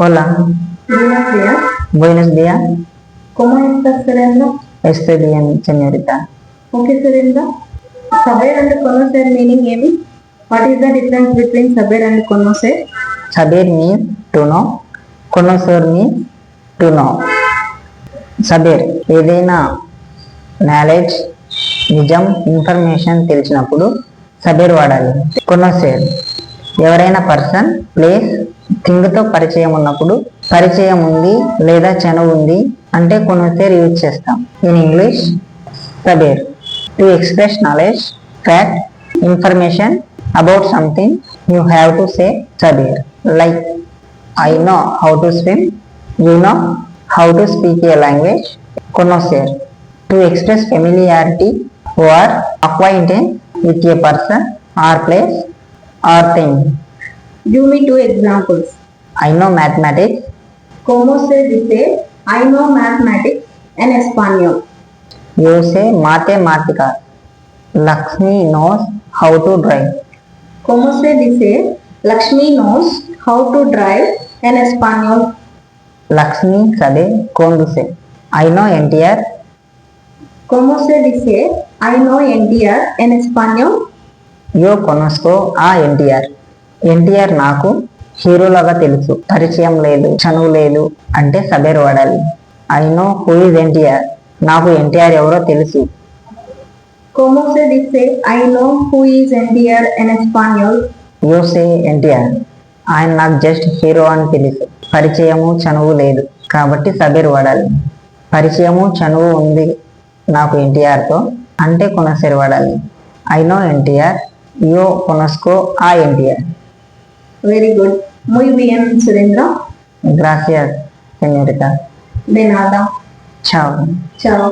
Hola, Buenos días. buenos días. ¿Cómo estás, Surendra? Estoy bien, señorita. Okay, Surendra. Saber and conocer meaning ఏమి? What is the difference between saber and conocer? Saber means to know, conocer means to know. Saber ఏదైనా knowledge, నిజం, information తెలిసినప్పుడు సబేర్ వాడాలి. కొనోసేర్ ఎవరైనా person, place, థింగ్తో పరిచయం ఉన్నప్పుడు పరిచయం ఉంది లేదా చనువు ఉంది అంటే కొనోసేర్ యూజ్ చేస్తాం. In English saber to express knowledge, fact, information about something you have to say saber. Like I know how to swim, you know how to speak a language. Conocer to express familiarity or acquaintance with a person or place or thing. Give me two examples. I know mathematics. ¿Cómo se dice I know mathematics en español? You say matemáticas. Lakshmi knows how to drive. ¿Cómo se dice Lakshmi knows how to drive en español? Lakshmi sabe conduce. I know NTR. ¿Cómo se dice I know NTR en español? Yo conozco a NTR. NTR నాకు హీరోలాగా తెలుసు. పరిచయం లేదు, చనువు లేదు అంటే సబేర్ వాడాలి. I know who is NTR. నాకు ఎన్టీఆర్ ఎవరో తెలుసు. ¿Cómo se dice I know who is NTR en español? You say NTR. ఆయన నాకు జస్ట్ హీరో అని తెలుసు. పరిచయము చనువు లేదు కాబట్టి సబేర్ వాడాలి. పరిచయము చనువు ఉంది నాకు ఎన్టీఆర్తో అంటే కొనసేర్ వాడాలి. ఐ నో ఎన్టీఆర్, యో కొనస్కో ఆ NTR. Very good. Muy bien, Surendra. Gracias, señorita. De nada. Chao. Chao.